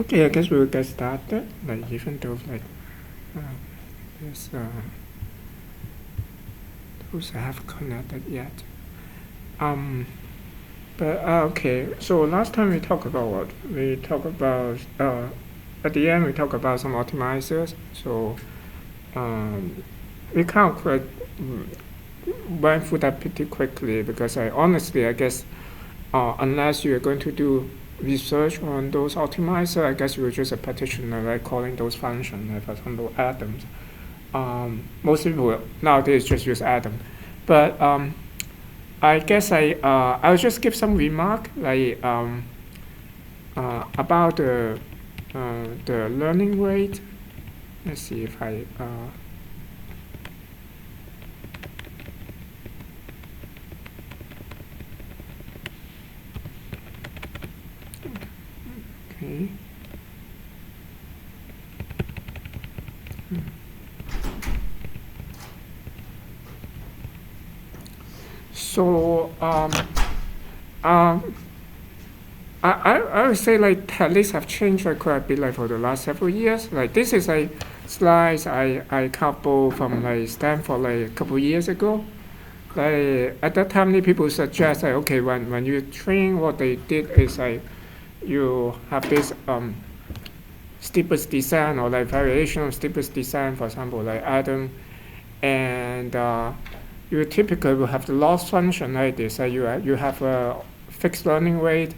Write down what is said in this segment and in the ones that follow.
Okay, I guess we'll get started. Like even though there's those I haven't connected yet. But okay. So last time we talked about what? We talked about at the end we talked about some optimizers. So we kind of went through that pretty quickly because I guess unless you're going to do research on those optimizers, I guess you're just a practitioner, right? Calling those functions, like for example, atoms. Most people nowadays just use atom, but I guess I'll just give some remark like about the learning rate. Let's see if I okay. So I would say like at least have changed like quite a bit like for the last several years. Like this is a slides I coupled from like Stanford like a couple years ago. Like at that time, the people suggest like okay when you train, what they did is like you have this steepest descent or like variation of steepest descent, for example like atom, and you typically will have the loss function like this. You have a fixed learning rate,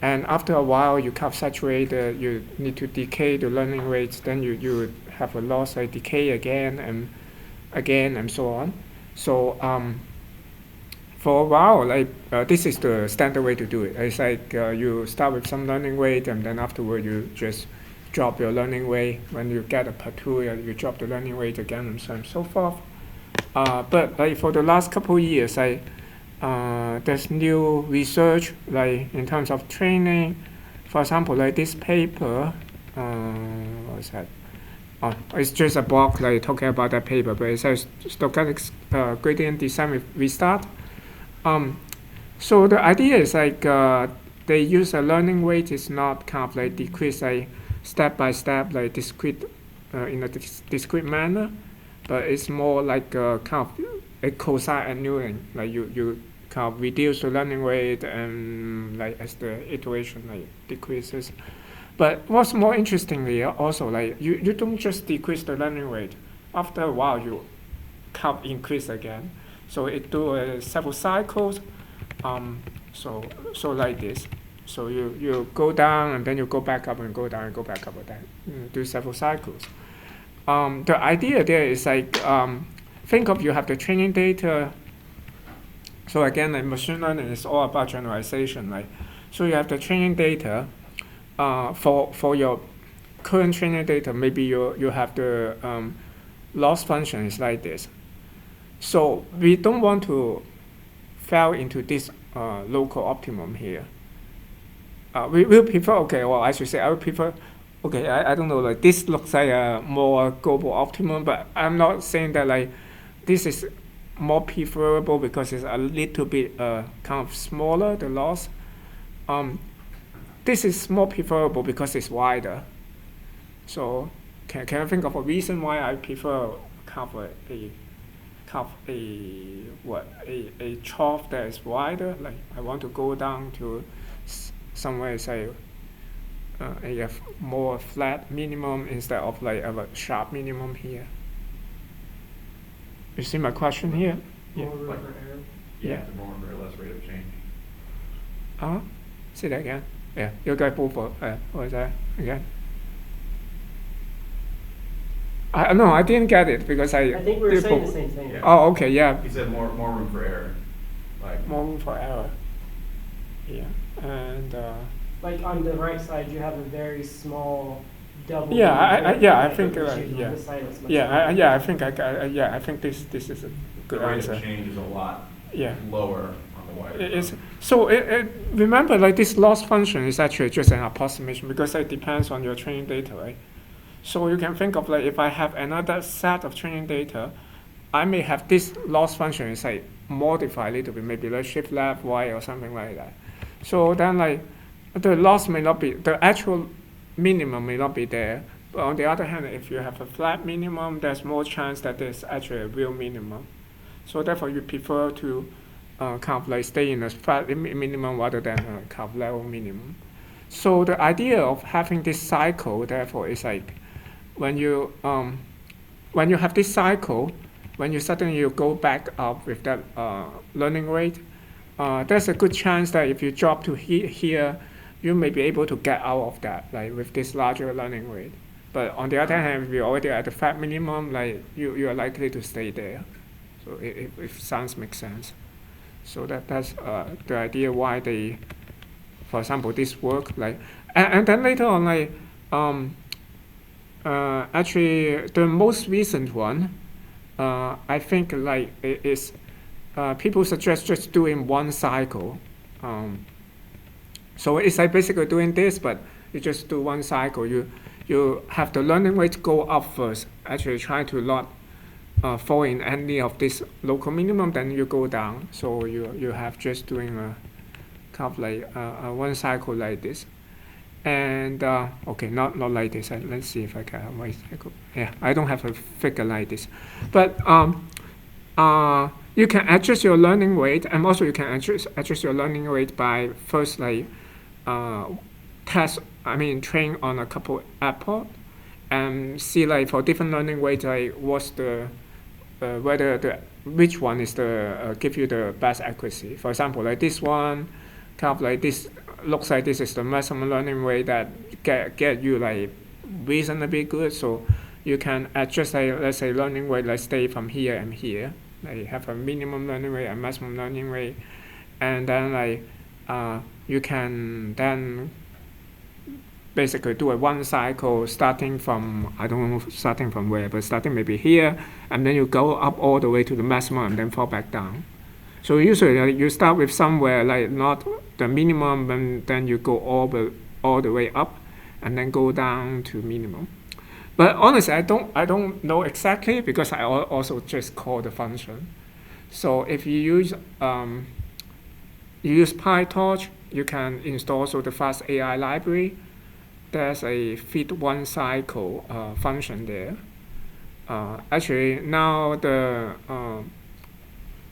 and after a while you kind of saturate. You need to decay the learning rates. Then you have a loss like decay again and so on. So for a while, like this is the standard way to do it. It's like you start with some learning rate, and then afterward you just drop your learning rate. When you get a plateau, you drop the learning rate again, and so on and so forth. But like for the last couple of years, there's new research like in terms of training. For example, like this paper, what is that? Oh, it's just a blog like talking about that paper, but it says stochastic gradient descent with restart. So the idea is like they use a learning rate is not kind of like decrease like step by step like discrete in a discrete manner, but it's more like kind of a cosine annealing. Like you kind of reduce the learning rate and like as the iteration like decreases. But what's more interestingly also like you don't just decrease the learning rate. After a while you kind of increase again. So it do several cycles. So like this. So you go down and then you go back up and go down and go back up and then do several cycles. The idea there is like think of you have the training data. So again, like machine learning is all about generalization, right? So you have the training data. For your current training data, maybe you have the loss function is like this. So we don't want to fall into this local optimum here. We will prefer, okay, well, I should say, I would prefer, okay, I don't know, like this looks like a more global optimum, but I'm not saying that like this is more preferable because it's a little bit kind of smaller, the loss. This is more preferable because it's wider. So can I think of a reason why I prefer kind of a trough that is wider? Like I want to go down to somewhere say a more flat minimum instead of like a sharp minimum here. You see my question here? Yeah. More room for error. Yeah. More or less rate of change. Say that again. Yeah, you got both. What was that again? No, I didn't get it because I think we were saying the same thing. Yeah. Oh, okay, yeah. He said more room for error. Like More room for error. Yeah, and like on the right side, you have a very small double. yeah, I think yeah. I think I think this is a the good rate answer. of change is a lot Yeah. lower on the wider. It's, so remember, like this loss function is actually just an approximation because it depends on your training data, right? So you can think of like if I have another set of training data, I may have this loss function is like modified a little bit, maybe like shift left, right, or something like that. So then like the loss may not be the actual minimum may not be there. But on the other hand, if you have a flat minimum, there's more chance that there's actually a real minimum. So therefore, you prefer to kind of like stay in a flat minimum rather than a kind of level minimum. So the idea of having this cycle, therefore, is like when you have this cycle, when you suddenly you go back up with that learning rate, there's a good chance that if you drop to here, you may be able to get out of that, like with this larger learning rate. But on the other hand, if you're already at the flat minimum, like you are likely to stay there. So if sounds make sense. So that's the idea why they, for example, this work like, and then later on like actually the most recent one, I think like it is people suggest just doing one cycle. So it's like basically doing this, but you just do one cycle. You have the learning rate go up first. Actually, try to not fall in any of this local minimum, then you go down. So you have just doing a kind of like one cycle like this. And okay, not like this. Let's see if I can have my cycle. Yeah, I don't have a figure like this, but you can adjust your learning rate, and also you can adjust your learning rate by first like train on a couple airport and see like for different learning rates like what's the which one is the give you the best accuracy. For example, like this one, kind of like this looks like this is the maximum learning rate that get you like reasonably good. So you can adjust like let's say learning rate like stay from here and here. Like have a minimum learning rate and maximum learning rate, and then like you can then basically do a one cycle starting from, I don't know starting from where, but starting maybe here, and then you go up all the way to the maximum and then fall back down. So usually you start with somewhere like not the minimum, and then you go all the way up and then go down to minimum. But honestly, I don't know exactly because I also just call the function. So if you use PyTorch, you can install also the fast AI library. There's a fit one cycle function there. Actually, now the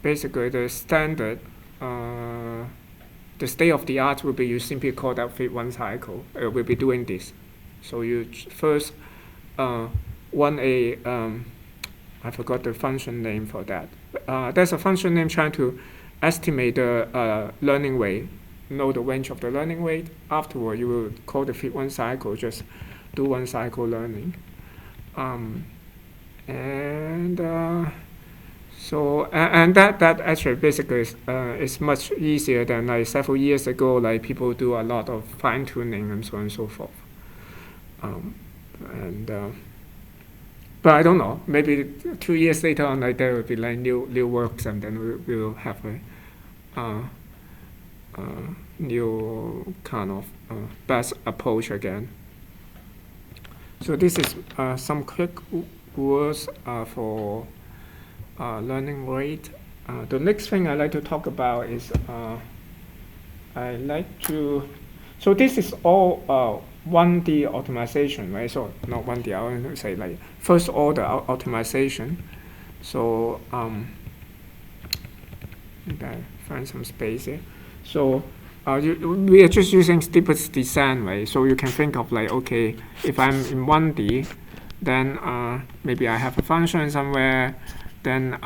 basically the standard, the state of the art will be you simply call that fit one cycle. It will be doing this. So you first run a I forgot the function name for that. There's a function name trying to estimate the learning rate, know the range of the learning rate. Afterward, you will call the fit one cycle, just do one cycle learning. So that actually basically is much easier than like several years ago. Like people do a lot of fine tuning and so on and so forth. But I don't know. Maybe 2 years later on, like there will be like new works, and then we will have a new kind of best approach again. So this is some quick words for learning rate. The next thing I like to talk about is so this is all 1D optimization, right? So not 1D, I want to say like first order optimization. So I find some space here. So we are just using steepest descent, right? So you can think of like, okay, if I'm in 1D, then maybe I have a function somewhere, then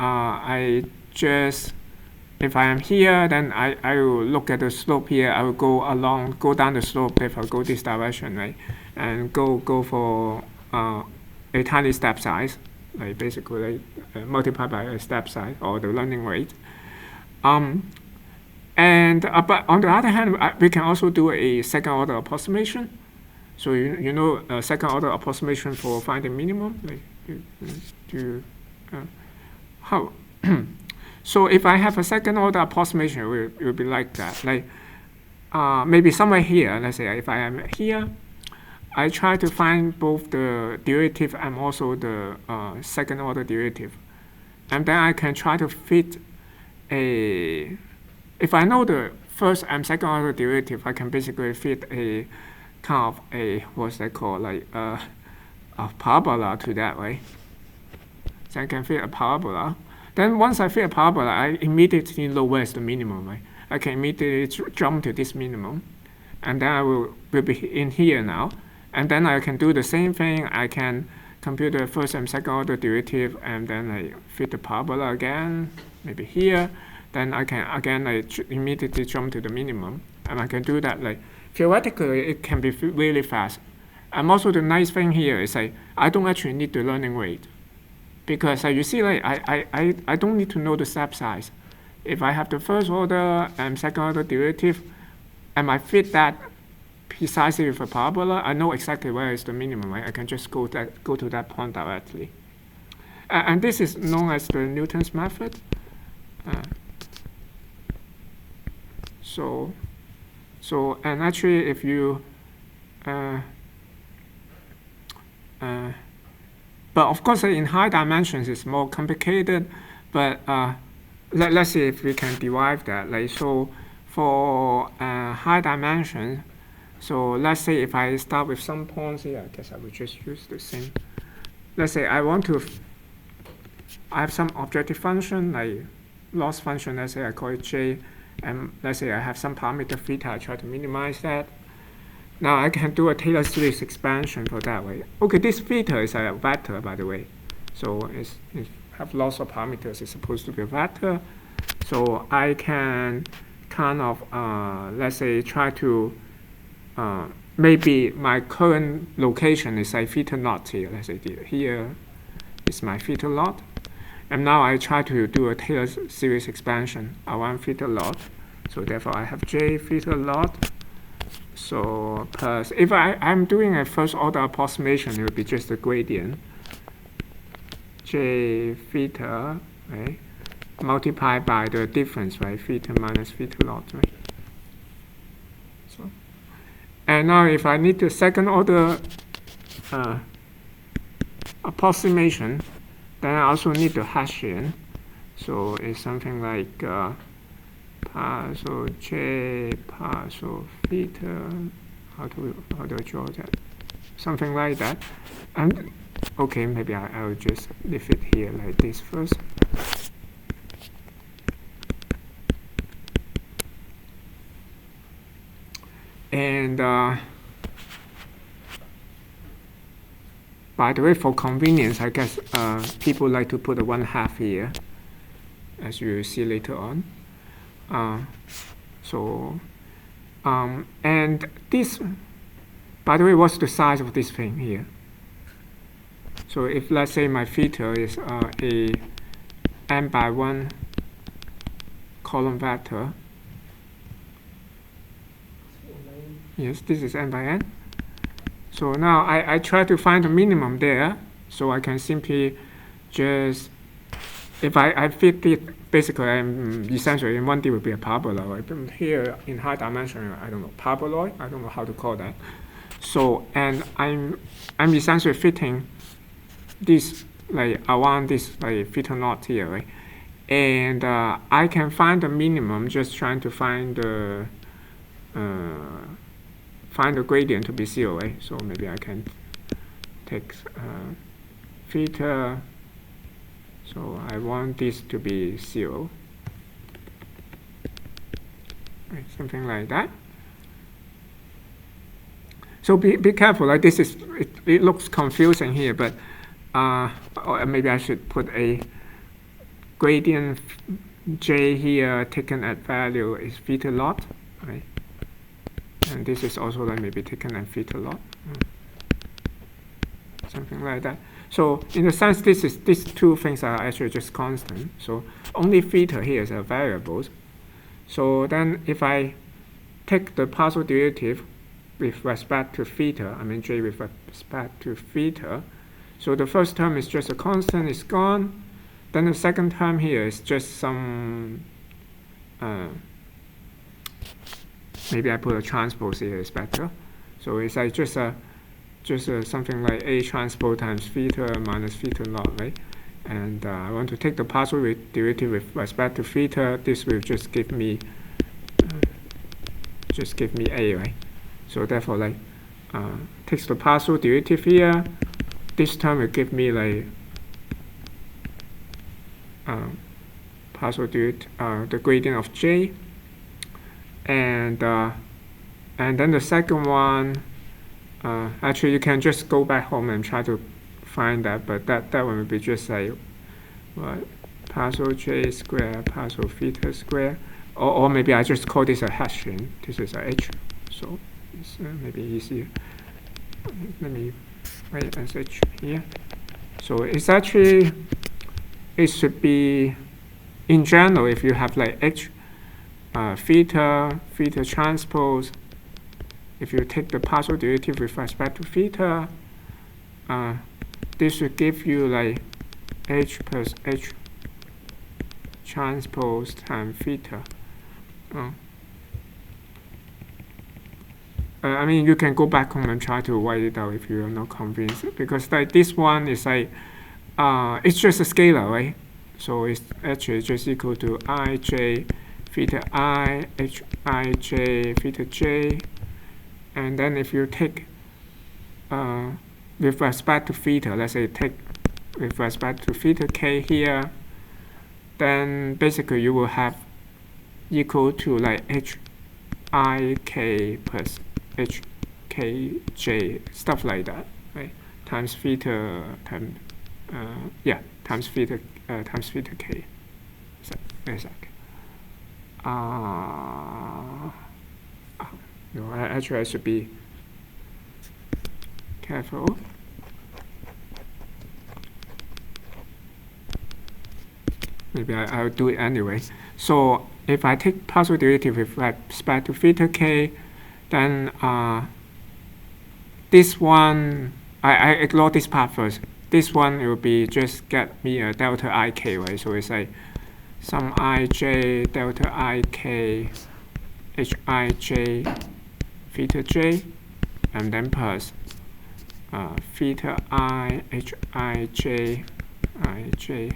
if I am here, then I will look at the slope here. I will go down the slope if I go this direction, right? And go for a tiny step size, like basically multiplied by a step size or the learning rate. But on the other hand, we can also do a second order approximation. So you know second order approximation for finding minimum. Like how? So if I have a second order approximation, it will be like that. Like maybe somewhere here, let's say if I am here, I try to find both the derivative and also the second order derivative. And then I can try to fit if I know the first and second order derivative, I can basically fit kind of a, what's that called, like a parabola to that, right? So I can fit a parabola. Then once I fit a parabola, I immediately know where's the minimum, right? I can immediately jump to this minimum, and then I will be in here now. And then I can do the same thing. I can compute the first and second order derivative, and then I fit the parabola again, maybe here. Then I can again immediately jump to the minimum, and I can do that. Like theoretically, it can be really fast. And also the nice thing here is I don't actually need the learning rate, because you see, like I don't need to know the step size. If I have the first order and second order derivative, and I fit that precisely with a parabola, I know exactly where is the minimum, right? I can just go to that point directly. And this is known as the Newton's method. So and actually if you but of course in high dimensions it's more complicated, but let's see if we can derive that. Like, so for high dimension, so let's say if I start with some points here, I guess I will just use the same. Let's say I have some objective function, like loss function, let's say I call it j, and let's say I have some parameter theta, I try to minimize that. Now I can do a Taylor series expansion for that way. Okay, this theta is a vector, by the way. So it have lots of parameters, it's supposed to be a vector. So I can kind of, let's say, try to, maybe my current location is like theta naught here. Let's say here is my theta naught. And now I try to do a Taylor series expansion around theta naught. So therefore I have j theta naught. So plus, if I'm doing a first order approximation, it would be just a gradient. J theta, right? Multiplied by the difference, right? Theta minus theta naught, right? So, and now if I need the second order approximation, then I also need the Hessian. So it's something like so j so theta. How do I draw that? Something like that. And okay, maybe I will just leave it here like this first. And by the way, for convenience, I guess people like to put a 1/2 here, as you will see later on. And this, by the way, what's the size of this thing here? So if let's say my theta is a n/1 column vector. Yes, this is n/n. So now I try to find the minimum there, so I can simply just, if I fit it, basically I'm essentially in 1D would be a parabola, right? But here in high dimension, I don't know, paraboloid, I don't know how to call that. So, and I'm essentially fitting this, like around this like theta naught here, right? And I can find the minimum just trying to find the gradient to be 0, right? So maybe I can take theta. So I want this to be 0, right, something like that. So be careful. Like this is it looks confusing here, but or maybe I should put a gradient j here taken at value is theta naught, right? And this is also like maybe taken at theta naught, something like that. So in a sense, these two things are actually just constant. So only theta here is a variable. So then if I take the partial derivative with respect to theta, I mean j with respect to theta, so the first term is just a constant, it's gone. Then the second term here is just some, maybe I put a transpose here is better. So it's like just something like a transpose times theta minus theta naught, right? And I want to take the partial derivative with respect to theta. This will just give me a, right? So therefore, like takes the partial derivative here. This term will give me like partial derivative, the gradient of j, and then the second one, actually you can just go back home and try to find that, but that one will be just like what, partial j square partial theta square, or maybe I just call this a Hessian. This is a h, so it's maybe easier. Let me write as h here. So it's actually, it should be, in general, if you have like h theta transpose, if you take the partial derivative with respect to theta, this should give you like h plus h transpose times theta. I mean, you can go back home and try to write it out if you are not convinced, because like this one is like, it's just a scalar, right? So it's actually just equal to ij theta I h ij theta j, and then if you take with respect to theta, let's say take with respect to theta k here, then basically you will have equal to like h I k plus h k j, stuff like that, right? Times theta times times theta k. So wait a sec. No, actually I should be careful. Maybe I'll do it anyway. So if I take partial derivative with respect to theta k, then this one, I ignore this part first. This one will be just get me a delta ik, right? So it's like some ij delta ik hij theta j, and then plus theta I hij ij,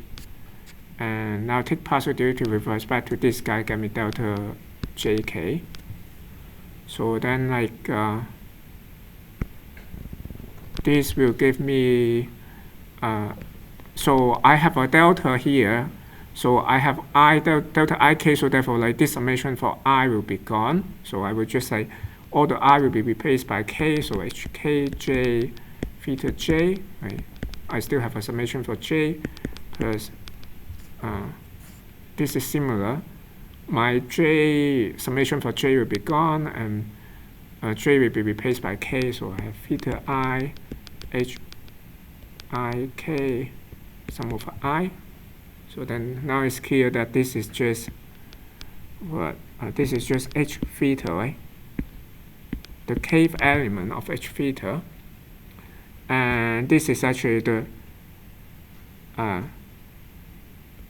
and now take partial derivative with respect to this guy, get me delta jk. So then like this will give me, so I have a delta here, so I have I delta ik, so therefore like this summation for I will be gone, so I will just say all the I will be replaced by k, so hkj theta j, right? I still have a summation for j plus this is similar. My j summation for j will be gone, and j will be replaced by k, so I have theta I h I k sum over I. So then now it's clear that this is just what? This is just h theta, right? The kth element of h theta, and this is actually the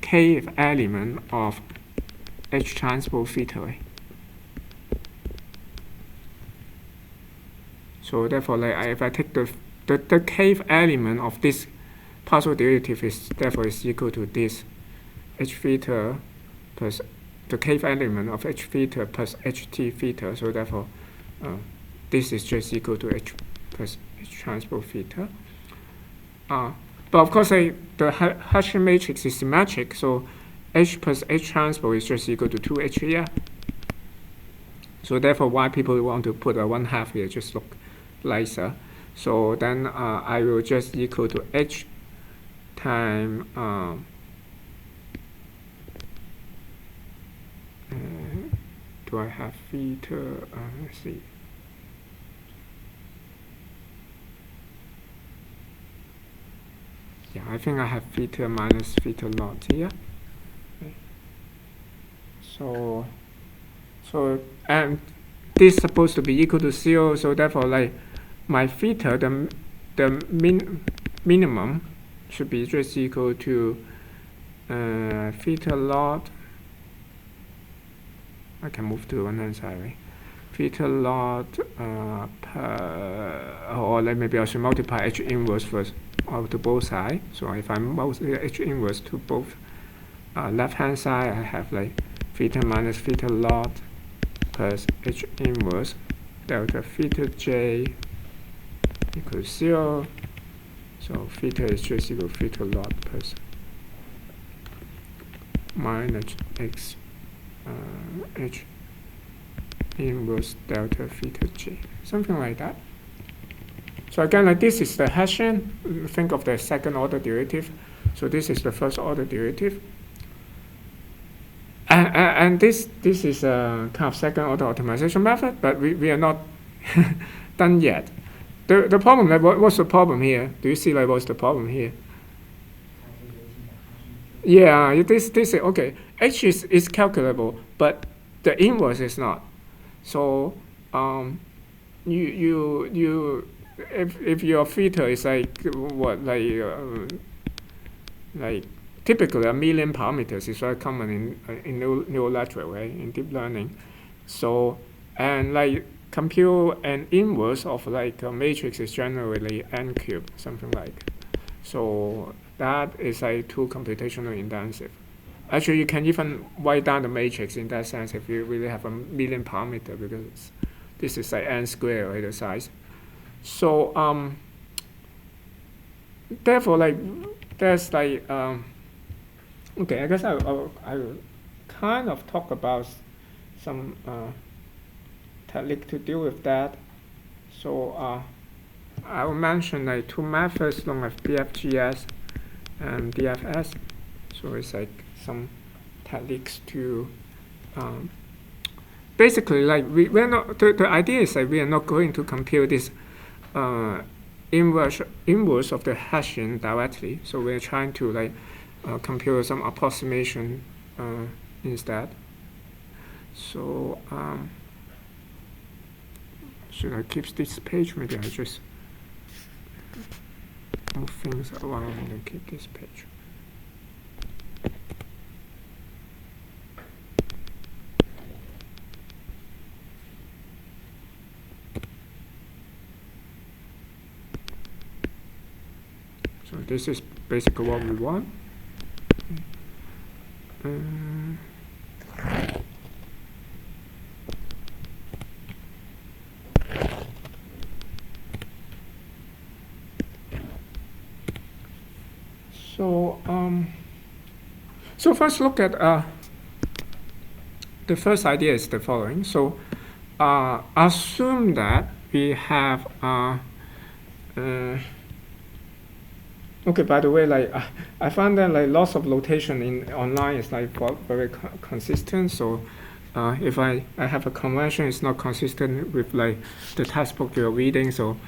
kth element of h transpose theta, right? So therefore, like if I take the kth element of this partial derivative is therefore is equal to this h theta plus the kth element of h theta plus ht theta. So therefore, this is just equal to h plus h transpose theta. But of course, the Hessian matrix is symmetric, so h plus h transpose is just equal to 2h here. So therefore, why people want to put a 1/2 here just look nicer. So then I will just equal to h time do I have theta? Let's see. Yeah, I think I have theta minus theta naught here. Okay. So and this is supposed to be equal to 0, so therefore like my theta, the minimum should be just equal to theta log. I can move to one hand side, right? Theta log per, or like maybe I should multiply h inverse first to both sides. So if I multiply h inverse to both left hand side, I have like theta minus theta log plus h inverse delta theta j equals 0. So theta is just equal to theta log plus minus x h inverse delta theta j, something like that. So again, like this is the Hessian. Think of the second order derivative. So this is the first order derivative. And this is a kind of second order optimization method, but we are not done yet. The problem, like what's the problem here? Do you see like what's the problem here? Yeah, this is okay. H is calculable, but the inverse is not. So you if your theta is like what like typically a million parameters is very common in neural network, right? In deep learning. So and like compute an inverse of like a matrix is generally n cubed, something like. So that is like too computational intensive. Actually, you can even write down the matrix in that sense if you really have a million parameter, because this is like n squared, right, the size. So therefore, like there's like okay, I guess I will kind of talk about some technique to deal with that. So I will mention like two methods known as Bfgs and Bfgs. So it's like some techniques to basically like we're not the idea is that we are not going to compute this inverse of the Hessian directly. So we're trying to like compute some approximation instead. So should I keep this page? Maybe I just move things around and keep this page. So this is basically what we want. So first look at the first idea is the following. So assume that we have okay, by the way, like I found that like lots of notation in online is like very consistent. So if I have a convention, it's not consistent with like the textbook you're reading. So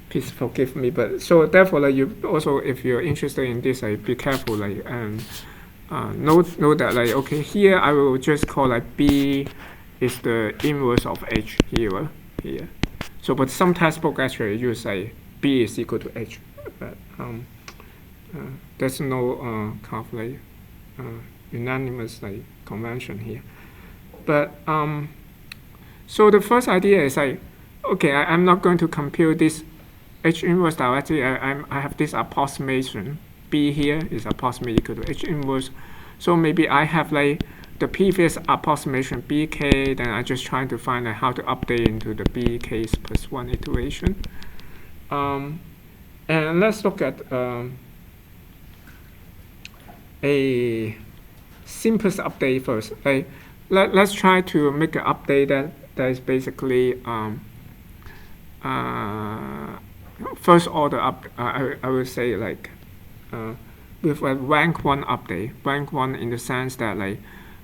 please forgive me. But so therefore, like you also, if you're interested in this, like be careful, like note that like okay, here I will just call like B is the inverse of H here. So but some textbook actually use like B is equal to H. But there's no kind of like unanimous like convention here. But so the first idea is like, okay, I'm not going to compute this H inverse directly. I have this approximation. B here is approximately equal to H inverse. So maybe I have like the previous approximation Bk, then I'm just trying to find like how to update into the Bk's plus one iteration. And let's look at a simplest update first. Like, let's try to make an update that is basically first order up. I would say like with a rank 1 update. Rank 1 in the sense that like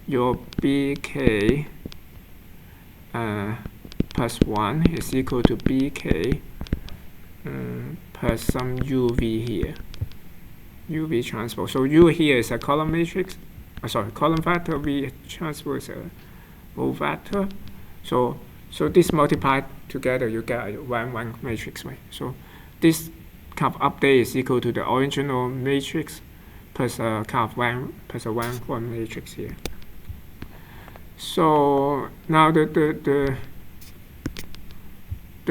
your Bk plus 1 is equal to Bk plus some UV here, UV transpose. So U here is a column matrix, column vector. V transpose is a row vector. So this multiplied together, you get a rank matrix, right? So this kind of update is equal to the original matrix plus a kind of rank 1 matrix here. So now the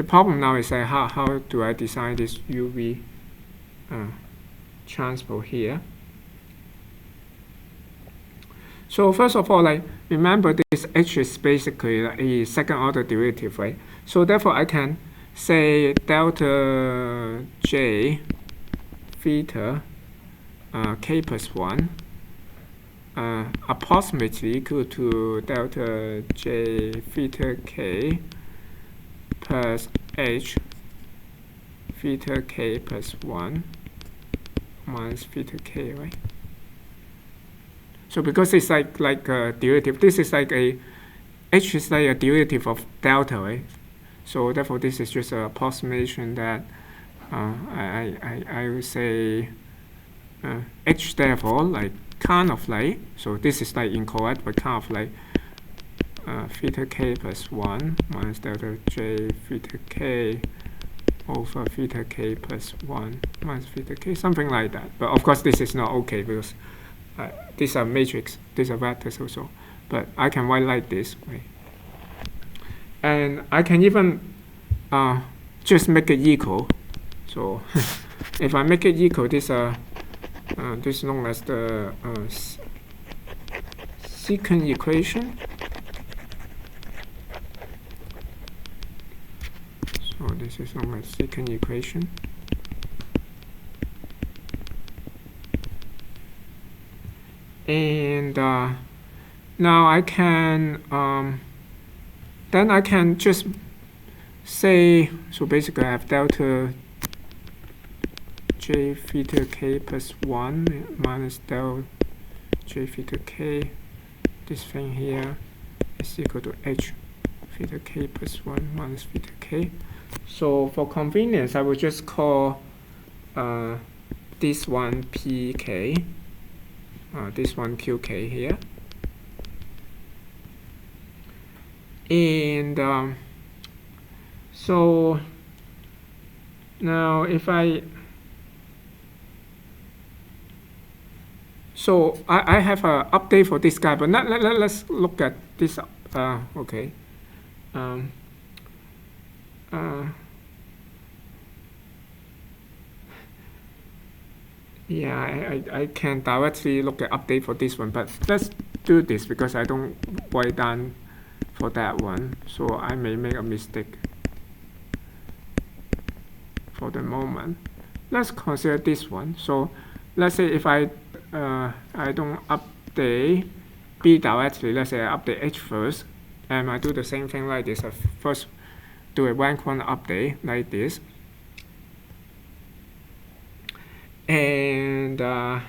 problem now is like how do I design this UV transpose here? So first of all, like remember this H is basically a second order derivative, right? So therefore I can say delta J theta k plus 1 approximately equal to delta J theta k plus h theta k plus 1 minus theta k, right? So because it's like a derivative, this is like a h is like a derivative of delta, right? So therefore, this is just an approximation that I would say h therefore like kind of like, so this is like incorrect, but kind of like theta k plus 1 minus delta j theta k over theta k plus 1 minus theta k, something like that. But of course, this is not okay because these are matrix, these are vectors also. But I can write like this way. And I can even just make it equal. So if I make it equal, this is known as the secant equation. So this is known as secant equation. And now I can then I can just say, so basically I have delta j theta k plus 1 minus delta j theta k, this thing here is equal to h theta k plus 1 minus theta k. So for convenience, I will just call this one pk, this one qk here. And so now if I have an update for this guy, but let's look at this. Okay. Yeah, I can directly look at update for this one, but let's do this because I don't write down for that one, so I may make a mistake for the moment. Let's consider this one. So let's say if I don't update B directly, let's say I update H first, and I do the same thing like this. I first do a rank 1 update like this, and I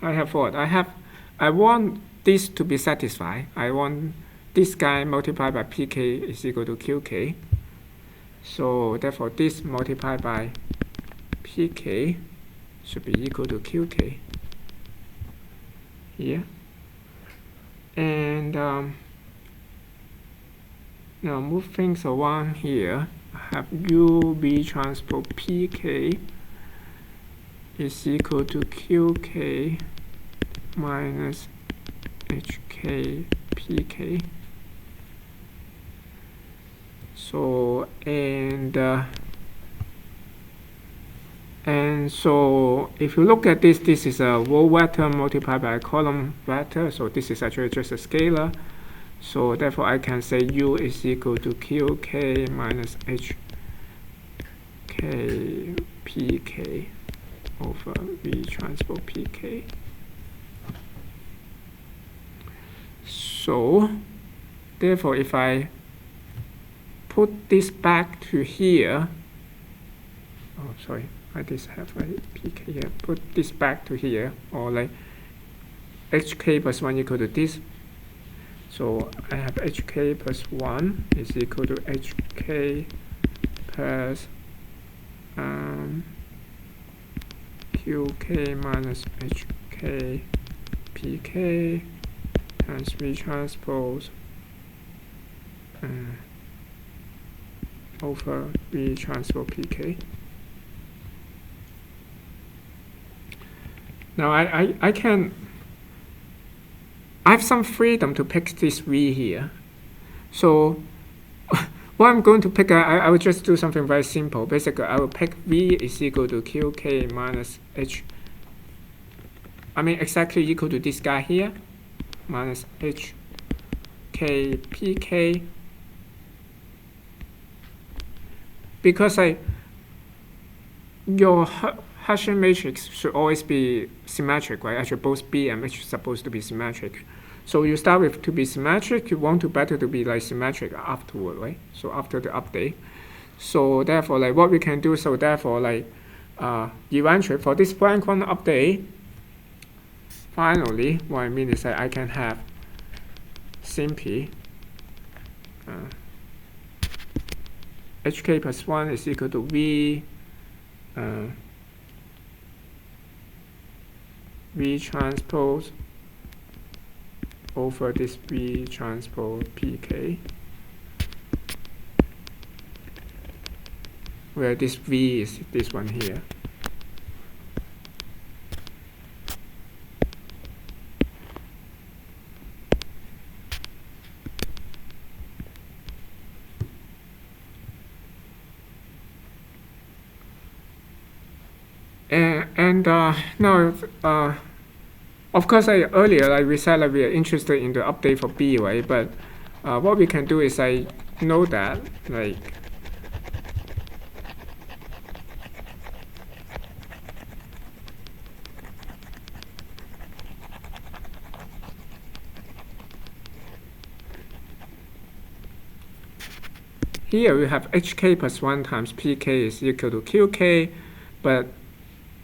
have what? I want this to be satisfied. I want this guy multiplied by pk is equal to qk. So therefore, this multiplied by pk should be equal to qk here. And now move things around here. I have UB transpose pk is equal to qk minus hk pk. So and so if you look at this, this is a row vector multiplied by a column vector. So this is actually just a scalar. So therefore, I can say U is equal to qk minus hk pk over V transpose pk. So therefore, if I put this back to here, oh sorry, I just have a pk here, put this back to here, or like hk plus 1 equal to this. So I have hk plus 1 is equal to hk plus qk minus hk pk times V transpose over V transpose pk. Now I have some freedom to pick this V here. So what I'm going to pick, I will just do something very simple. Basically, I will pick V is equal to qk minus exactly equal to this guy here, minus hk pk because your Hessian matrix should always be symmetric, right? Actually, both B and H are supposed to be symmetric. So you start with to be symmetric, you want to better to be like symmetric afterward, right? So after the update. So therefore, like what we can do, so therefore, like eventually for this rank 1 update, finally, what I mean is that I can have simply hk plus 1 is equal to v v transpose over this v transpose pk, where this v is this one here. And now, of course, earlier we said we are interested in the update for B, right? But what we can do is know that like here we have hk plus 1 times pk is equal to qk, but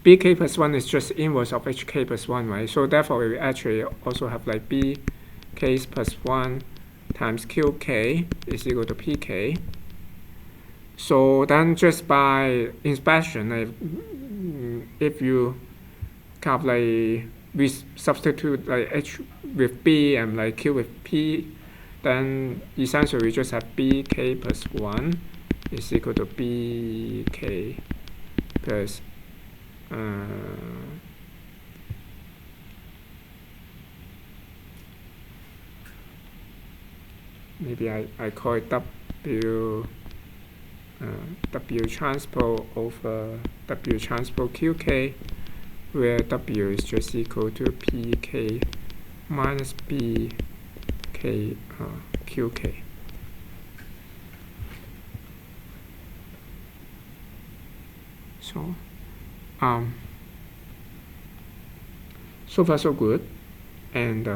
bk plus 1 is just inverse of hk plus 1, right? So therefore, we actually also have like bk plus 1 times qk is equal to pk. So then just by inspection, if you kind of like we substitute like h with b and like q with p, then essentially we just have bk plus 1 is equal to bk plus maybe I call it w transpose over w transpose qk, where w is just equal to pk minus bk qk. So so far so good, and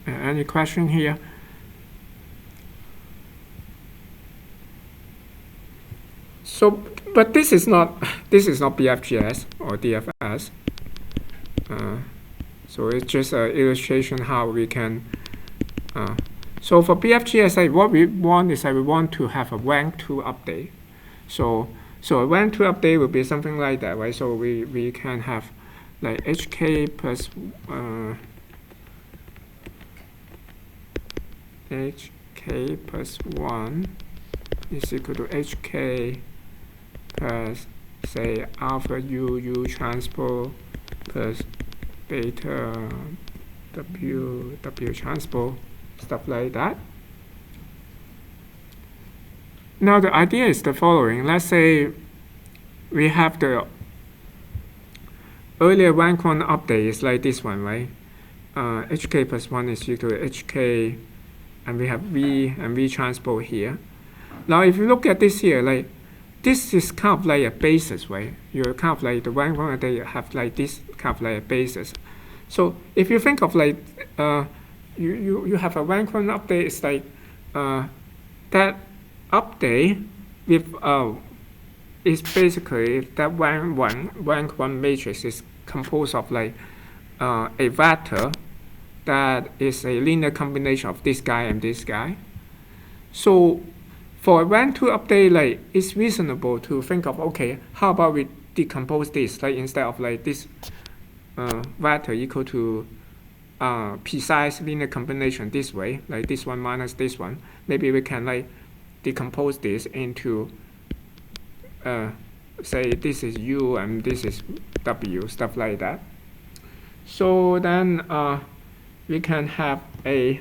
any question here? So, but this is not Bfgs or DFS. So it's just an illustration how we can. So for Bfgs, what we want is we want to have a rank 2 update. So a rank 2 update will be something like that, right? So we can have like hk plus hk plus 1 is equal to hk plus say alpha u transpose plus beta w transpose, stuff like that. Now the idea is the following. Let's say we have the earlier rank 1 update is like this one, right? Hk plus 1 is equal to hk, and we have v and v transpose here. Now if you look at this here, like this is kind of like a basis, right? You're kind of like the rank 1 update have like this kind of like a basis. So if you think of like you have a rank 1 update, it's like that update with is basically that rank 1 matrix is composed of like a vector that is a linear combination of this guy and this guy. So for a rank 2 update, like it's reasonable to think of, okay, how about we decompose this, like instead of like this vector equal to precise linear combination this way, like this one minus this one, maybe we can like decompose this into say this is u and this is w, stuff like that. So then we can have a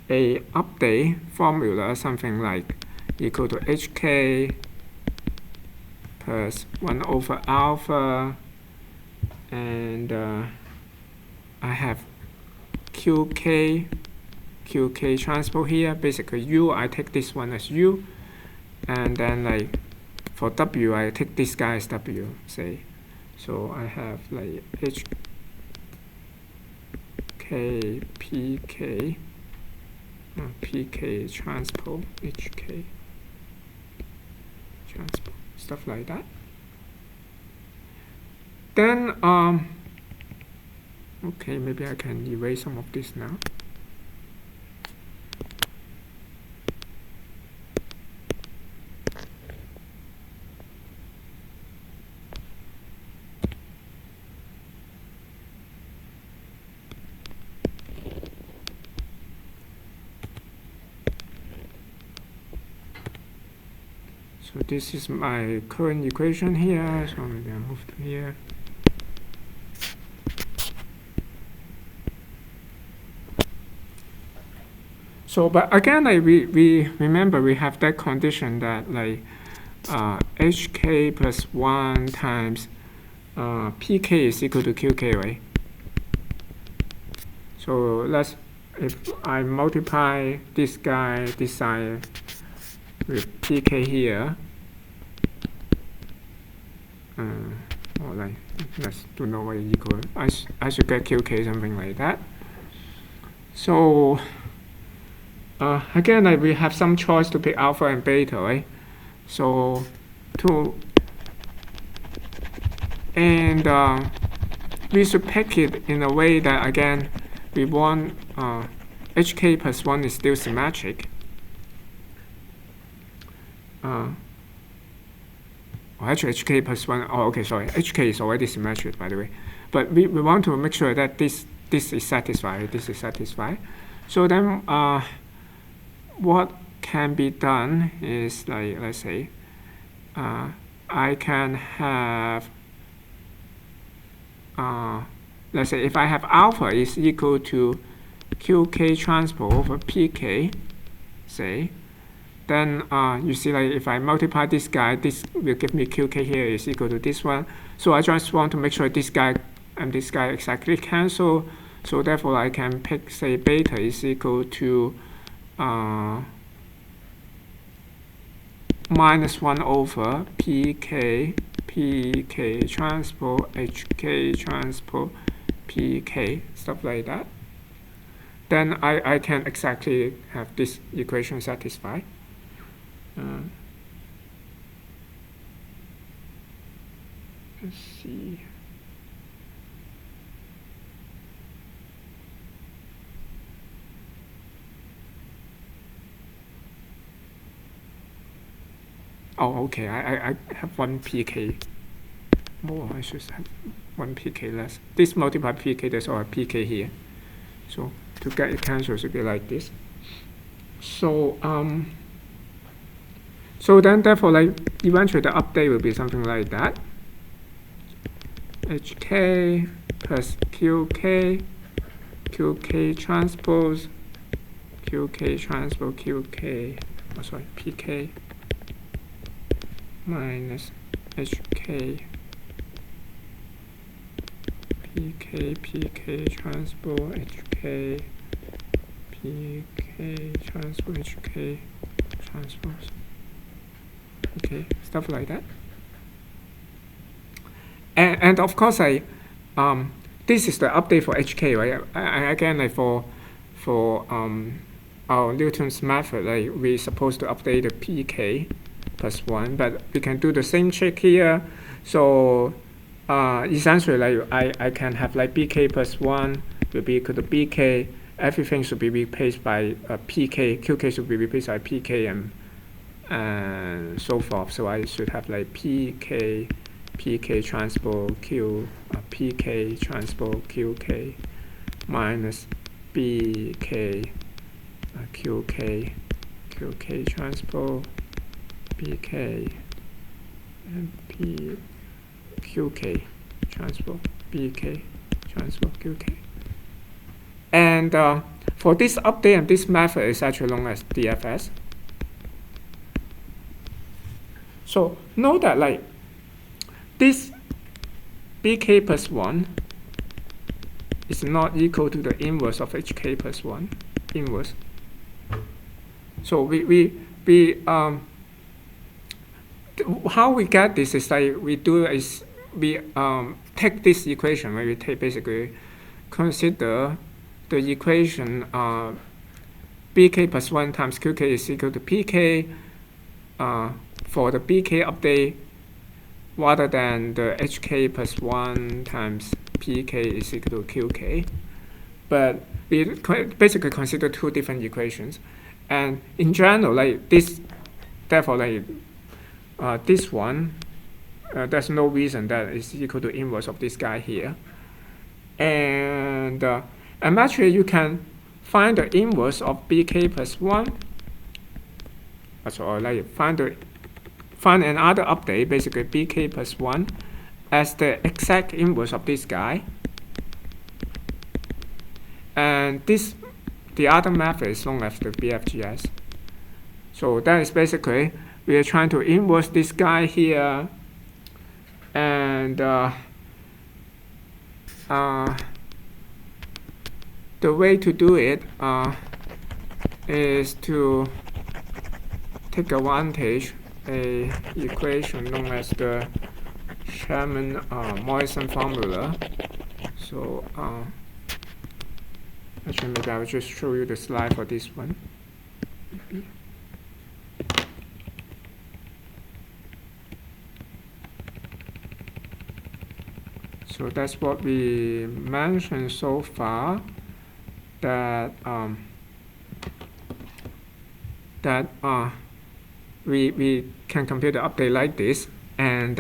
update formula, something like equal to hk plus 1 over alpha and I have QK transpose here. Basically U, I take this one as U, and then like for W, I take this guy as W, say. So I have like HK PK PK transpose HK transpose, stuff like that. Then okay, maybe I can erase some of this now. So this is my current equation here, so maybe I move to here. So, but again, like we remember we have that condition that like HK plus 1 times PK is equal to QK, right? So let's, if I multiply this guy, this side with PK here, or like, let's do no way equal. I should get QK, something like that. So again, like we have some choice to pick alpha and beta, right? So we should pick it in a way that again we want HK plus 1 is still symmetric. Actually HK plus 1, oh okay, sorry, HK is already symmetric, by the way, but we want to make sure that this is satisfied, this is satisfied. So then what can be done is, like, let's say I can have let's say if I have alpha is equal to QK transpose over PK, say, then you see, like if I multiply this guy, this will give me QK here is equal to this one. So I just want to make sure this guy and this guy exactly cancel. So therefore I can pick, say, beta is equal to minus 1 over PK transpose HK transpose PK, stuff like that. Then I can exactly have this equation satisfied. Let's see. Oh, okay. I have 1 PK more. I should have 1 PK less. This multiply PK, there's all PK here. So to get it cancelled, should be like this. So so then therefore, like eventually the update will be something like that. HK plus QK transpose QK, oh sorry, PK minus HK PK transpose HK PK transpose HK transpose. Okay, stuff like that. And of course, this is the update for HK, right? Again, like for our Newton's method, like we're supposed to update the PK plus 1, but we can do the same trick here. So essentially, like I can have like BK plus 1 will be equal to BK. Everything should be replaced by PK. QK should be replaced by PK and so forth. So I should have like PK transpose Q, PK transpose QK minus BK QK transpose BK and QK transpose BK transpose QK. And for this update and this method is actually known as DFS. So note that like this BK plus 1 is not equal to the inverse of hk plus 1, inverse. So how we get this is like we take this equation where we basically consider the equation bk plus 1 times qk is equal to pk for the bk update, rather than the hk plus 1 times pk is equal to qk. But we basically consider two different equations. And in general, like this, therefore, like this one, there's no reason that is equal to inverse of this guy here. And actually, you can find the inverse of bk plus 1. So like find another update, basically bk plus 1, as the exact inverse of this guy. And the other method is known as the Bfgs. So that is basically we are trying to inverse this guy here, and the way to do it is to take advantage a equation known as the Sherman-Morrison formula. So actually, maybe I will just show you the slide for this one. Maybe. So that's what we mentioned so far, that we can compute the update like this, and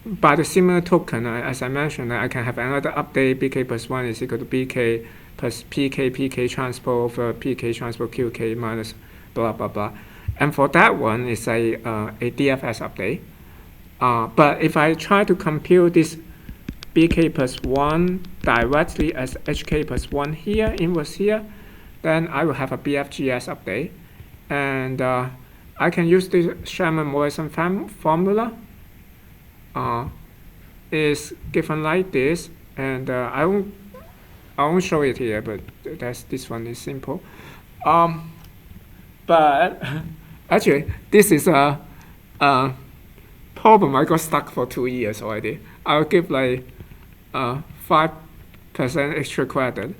by the similar token, as I mentioned, I can have another update bk plus 1 is equal to bk plus pk transpose over pk transpose qk minus blah blah blah. And for that one, it's a DFS update. But if I try to compute this bk plus 1 directly as hk plus 1 here, inverse here, then I will have a Bfgs update. And I can use this Sherman-Morrison formula. Is given like this, and I won't show it here, but this one is simple. But actually, this is a problem I got stuck for 2 years already. I'll give like 5% extra credit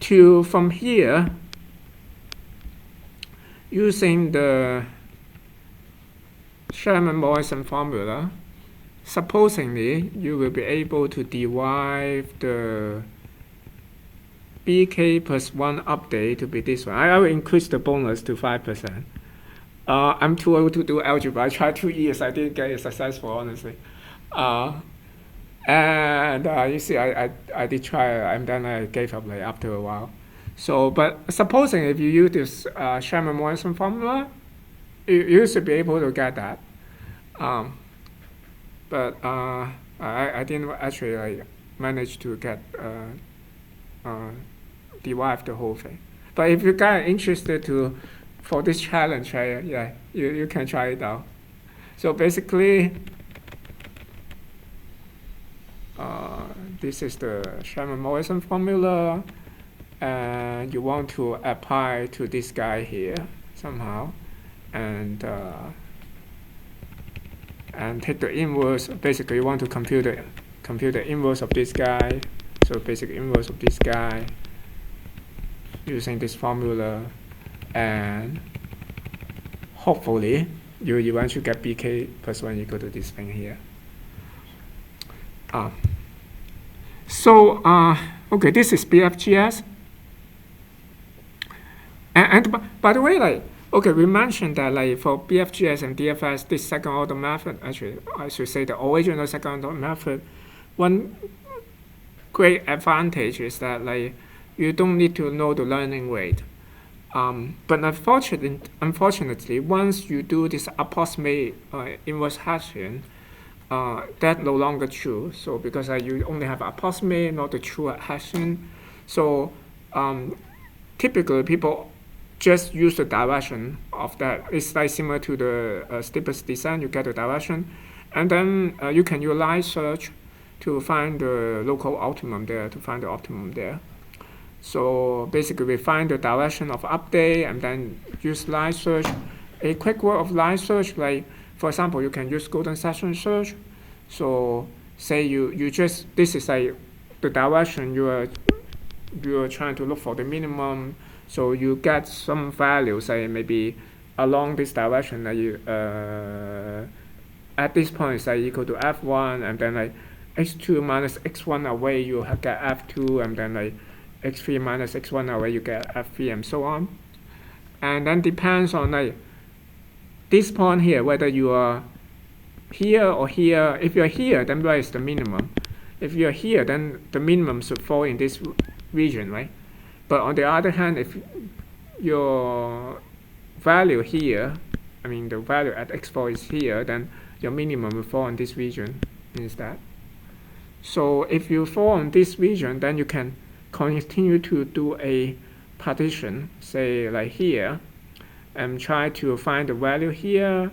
to from here using the Sherman-Morrison formula. Supposingly, you will be able to derive the bk plus 1 update to be this one. I will increase the bonus to 5%. I'm too old to do algebra. I tried 2 years. I didn't get it successful, honestly. And you see, I did try, and then I gave up like after a while. So, but supposing if you use this Sherman-Morrison formula, you should be able to get that. But I didn't actually like manage to get derive the whole thing. But if you guys are interested for this challenge, yeah, you can try it out. So basically, this is the Sherman-Morrison formula, and you want to apply to this guy here somehow, and take the inverse. Basically, you want to compute the inverse of this guy. So basically, inverse of this guy using this formula, and hopefully you eventually get bk plus 1 equal to this thing here. Okay, this is Bfgs. And by the way, like, okay, we mentioned that like for Bfgs and DFS, this second order method, actually I should say the original second order method, one great advantage is that like you don't need to know the learning rate. But unfortunately, once you do this approximate inverse hashing, that's no longer true. So because you only have approximate, not the true hashing. So typically people just use the direction of that. It's like similar to the steepest descent. You get the direction, And then you can use line search to find the local optimum there, to find the optimum there. So basically we find the direction of update and then use line search. A quick word of line search, like for example, you can use golden section search. So say you just, this is like the direction you are trying to look for the minimum. So you get some value, say maybe along this direction that you at this point say equal to f1, and then like x2 minus x1 away you get f2, and then like x3 minus x1 away you get f3, and so on. And then depends on like this point here, whether you are here or here. If you're here, then where is the minimum? If you're here, then the minimum should fall in this region, right? But on the other hand, if your value here, I mean the value at x4 is here, then your minimum will fall in this region instead. So if you fall in this region, then you can continue to do a partition, say like here, and try to find the value here.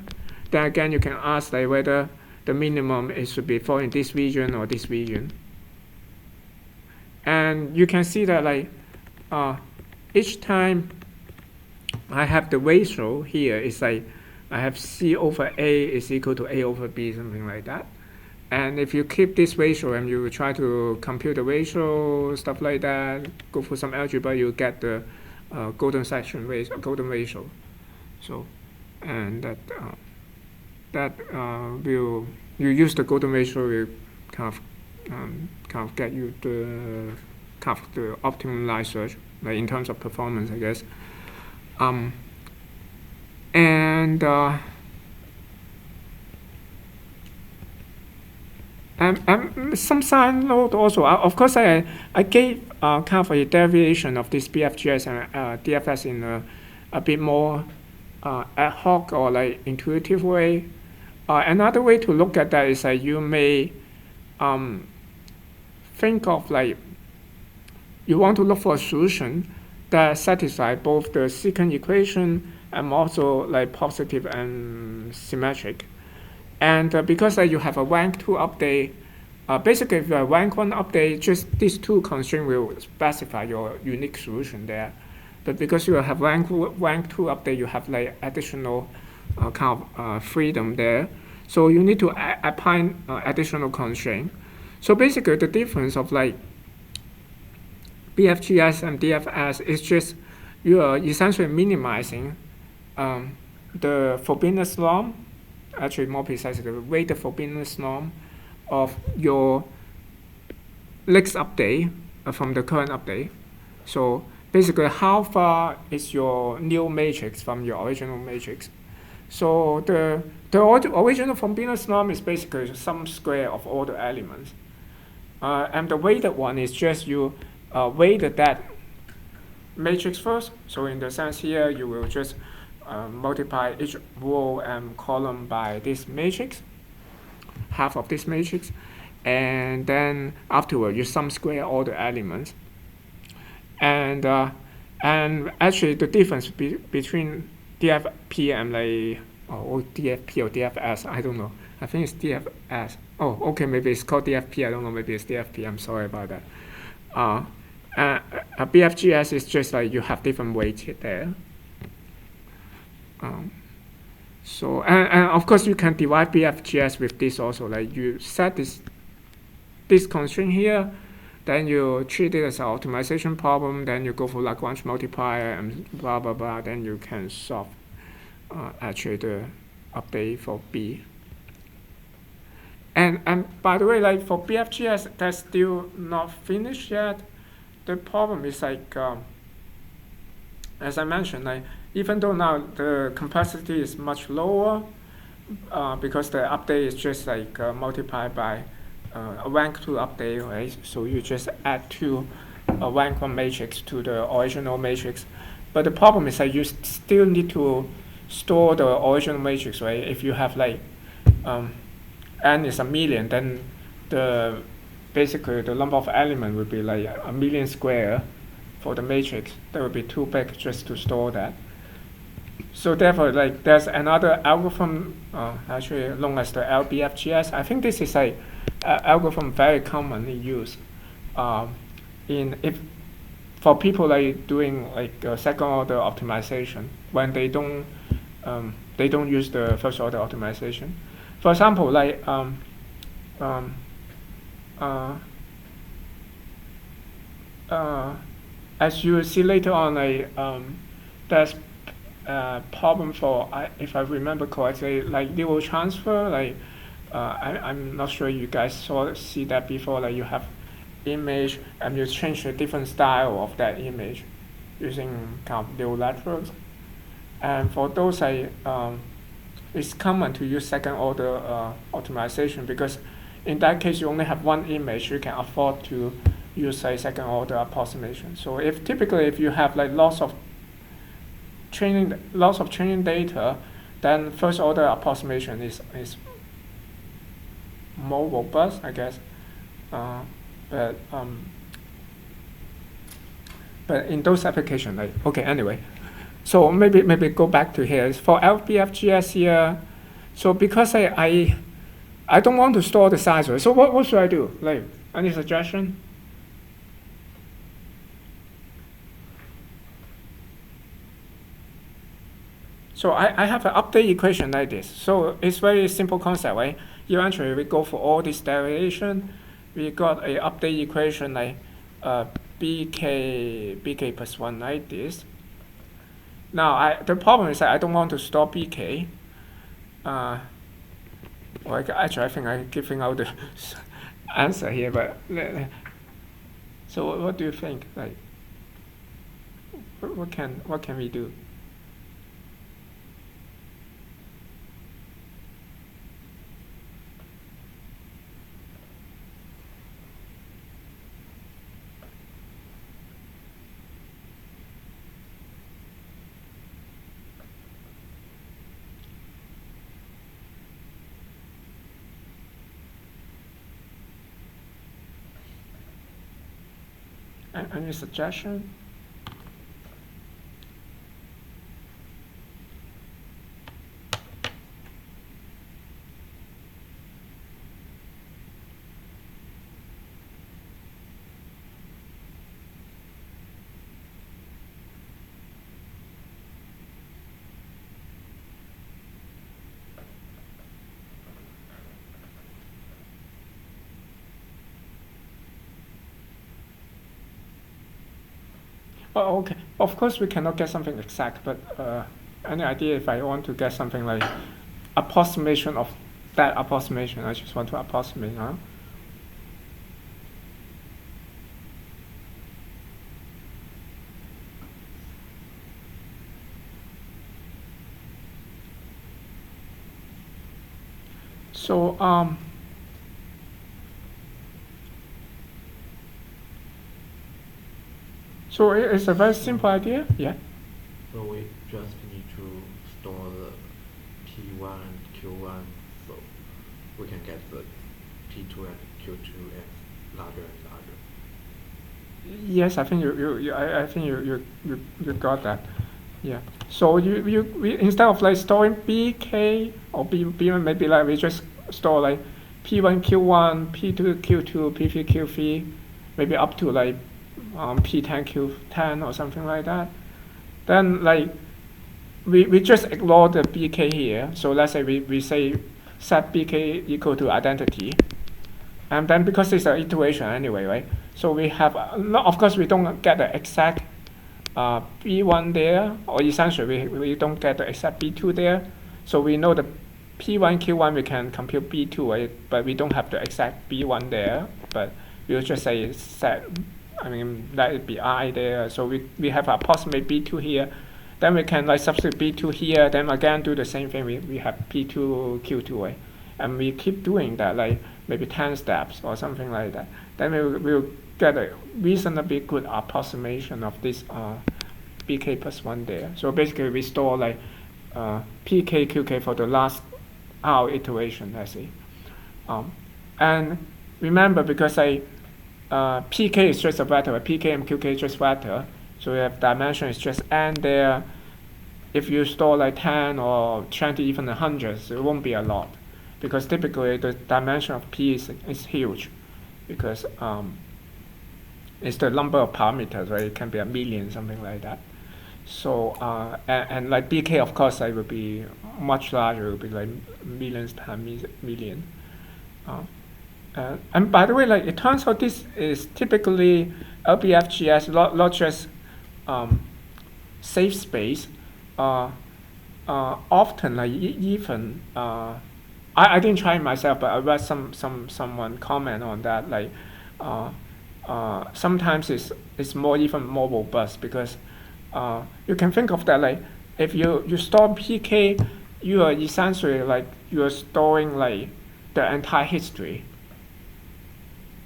Then again, you can ask like whether the minimum it should be fall in this region or this region. And you can see that like each time I have the ratio here, it's like I have C over A is equal to A over B, something like that. And if you keep this ratio and you try to compute the ratio, stuff like that, go for some algebra, you get the golden section ratio, golden ratio. So, and that will, you use the golden ratio, will kind of get you the the optimum line search, like in terms of performance, I guess. And some side note also. Of course, I gave kind of a derivation of this Bfgs and DFS in a bit more ad hoc or like intuitive way. Another way to look at that is that you may think of like you want to look for a solution that satisfies both the secant equation and also like positive and symmetric. And because you have a rank 2 update, basically if you have rank 1 update, just these two constraints will specify your unique solution there. But because you have rank 2 update, you have like additional kind of freedom there. So you need to apply additional constraint. So basically the difference of like Bfgs and DFS is just you are essentially minimizing the forbiddance norm, actually more precisely the weighted forbiddance norm of your next update from the current update. So basically how far is your new matrix from your original matrix. So the original forbiddance norm is basically some square of all the elements. And the weighted one is just you weighted that matrix first. So in the sense here, you will just multiply each row and column by this matrix, half of this matrix, and then afterward you sum square all the elements. And actually the difference between DFP and like or DFP or DFS, I don't know. I think it's DFS. Oh, okay, maybe it's called DFP. I don't know. Maybe it's DFP. I'm sorry about that. Bfgs is just like you have different weights there. So and of course you can divide Bfgs with this also. Like you set this constraint here, then you treat it as an optimization problem. Then you go for Lagrange multiplier and blah blah blah. Then you can solve actually the update for B. And by the way, like for Bfgs, that's still not finished yet. The problem is like, as I mentioned, like even though now the complexity is much lower, because the update is just like multiplied by a rank 2 update, right? So you just add two rank 1 matrix to the original matrix. But the problem is that you still need to store the original matrix, right? If you have like n is 1,000,000, then basically the number of elements would be like 1,000,000 square for the matrix. That would be too big just to store that. So therefore, like there's another algorithm, actually known as the Lbfgs. I think this is a algorithm very commonly used in if for people like doing like second order optimization when they don't use the first order optimization. For example, like as you see later on, there's problem for if I remember correctly, like neural transfer. Like I'm not sure you guys see that before. Like you have image and you change the different style of that image using kind of neural networks. And for those, it's common to use second order optimization because in that case you only have one image. You can afford to use a second order approximation. So if typically if you have like lots of training data, then first order approximation is more robust, I guess. But in those applications, like okay, anyway. So maybe go back to here. For Lbfgs here, so because I don't want to store the size, right? So what should I do? Like any suggestion? So I have an update equation like this. So it's very simple concept, right? Eventually we go for all this derivation. We got a update equation like bk plus 1 like this. Now the problem is that I don't want to store bk. Well, actually I think I'm giving out the answer here, but so what do you think? Like what can we do? Any suggestion? Oh, okay. Of course, we cannot get something exact, but any idea if I want to get something like approximation of that approximation? I just want to approximate, huh? So so it's a very simple idea, yeah. So we just need to store the P1 and Q1, so we can get the P2 and Q2 as larger and larger. Yes, I think I think you got that. Yeah. So we instead of like storing bk or b1, maybe like we just store like p1 q1, p2 q2, p3 q3, maybe up to like p10 q10 or something like that. Then like we just ignore the bk here. So let's say we say set bk equal to identity, and then because it's an iteration anyway, right? So we have of course we don't get the exact b1 there, or essentially we don't get the exact b2 there. So we know the p1 q1 we can compute b2, right? But we don't have the exact b1 there. But we'll just say set. I mean, let it be I there. So we have approximate b2 here. Then we can like substitute b2 here. Then again do the same thing. We have p2 q2, right? And we keep doing that, like maybe 10 steps or something like that. Then we'll get a reasonably good approximation of this bk plus 1 there. So basically we store like pk, qk for the last iteration, let's say. And remember, because pk is just a vector, pk and qk is just vector, so we have dimension is just n there. if you store like 10 or 20, even 100, it won't be a lot, because typically the dimension of P is huge, because it's the number of parameters, right? It can be a million, something like that. So and like Bk, of course, it will be much larger. It will be like millions times million. And by the way, like it turns out this is typically Lbfgs, not just safe space. Often, like even I didn't try it myself, but I read someone comment on that. Like sometimes it's even more robust, because you can think of that like if you store PK, you are essentially like you are storing like the entire history.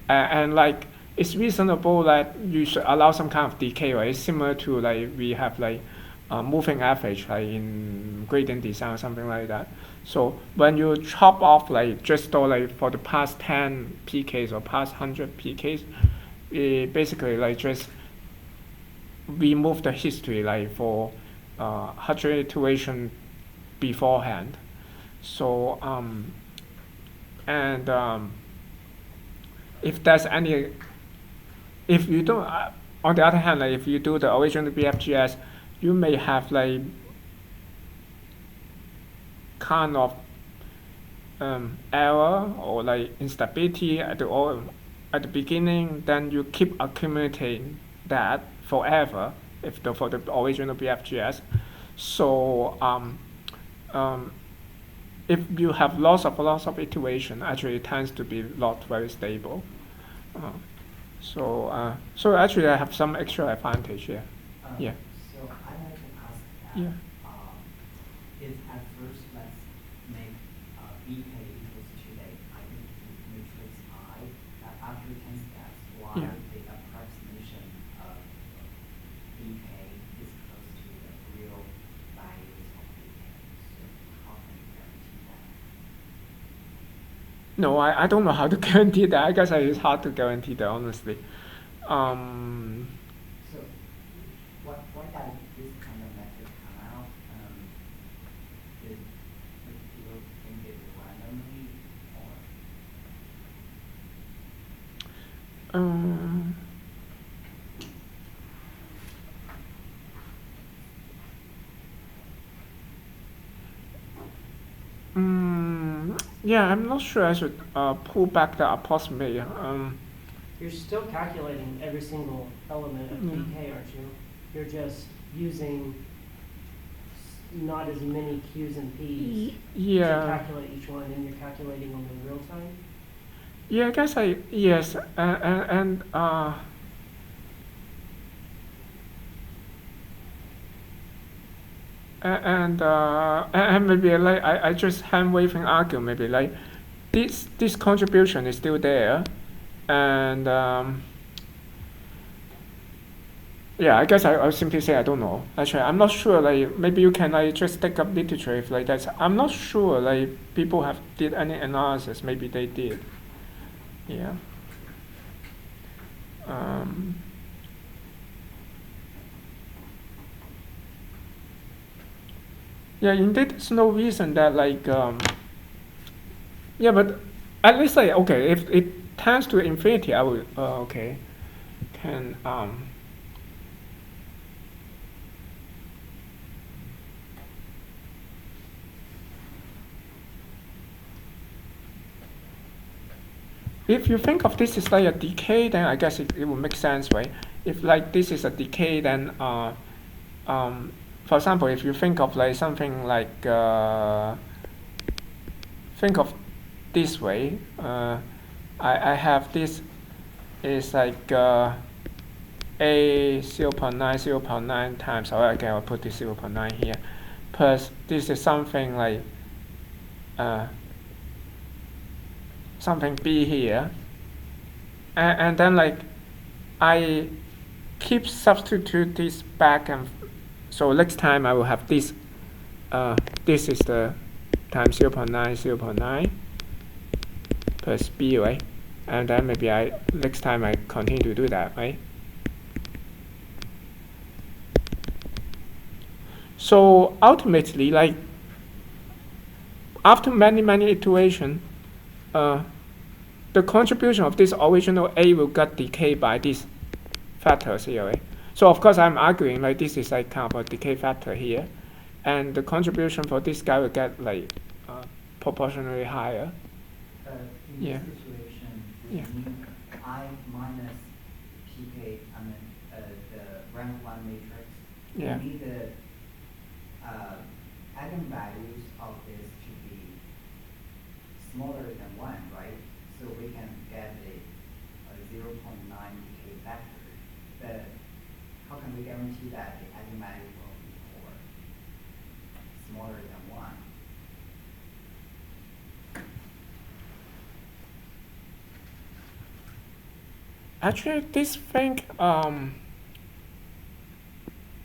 And like it's reasonable that you should allow some kind of decay, right? It's similar to like we have like moving average like in gradient design or something like that. So when you chop off like just store like for the past 10 PKs or past 100 PKs, it basically like just remove the history like for 100 iteration beforehand. So if there's any, if you don't, on the other hand, like if you do the original Bfgs, you may have like kind of error or like instability at the beginning. Then you keep accumulating that forever for the original Bfgs. So if you have lots of iteration, actually it tends to be not very stable. So actually I have some extra advantage here. Yeah. So I'd like to ask that Yeah. if at first let's make Bk equals to the identity matrix I, that after 10 steps, why Yeah. the approximation of Bk is close to the real values of Bk. So how can you guarantee that? No, I don't know how to guarantee that. I guess it's hard to guarantee that, honestly. So why that this kind of method come out? Did people think it randomly or? Yeah, I'm not sure I should pull back the approximate. You're still calculating every single element of PK, aren't you? You're just using not as many Q's and P's to Yeah. calculate each one, and you're calculating them in real time. Yeah, I guess yes, and maybe like I just hand waving argue, maybe like this contribution is still there, and yeah, I guess I'll simply say I don't know. Actually, I'm not sure. Like maybe you can like just take up literature if like that's. I'm not sure. Like people have did any analysis. Maybe they did. Yeah. Yeah, indeed, there's no reason that like yeah, but at least like okay, if it tends to infinity, I will okay, can if you think of this as like a decay, then I guess it will make sense, right? If like this is a decay, then for example, if you think of like something like think of this way, I have this is like a 0.9 0.9 times, or okay, I'll put this 0.9 here, plus this is something like something B here, and then like I keep substitute this back, and so next time I will have this this is the times 0.9 0.9 plus B, right? And then maybe next time I continue to do that, right? So ultimately, like after many iterations, the contribution of this original A will get decayed by these factors here. Right? So of course I'm arguing like this is like kind of a decay factor here, and the contribution for this guy will get like proportionally higher. In Yeah. this situation, Yeah. we need I minus PK, I mean, the rank 1 matrix. Yeah. We need the eigenvalues of this to be smaller than 1, right? So we can get a 0.9 decay factor. But how can we guarantee that the eigenvalue will be smaller than 1? Actually, this thing,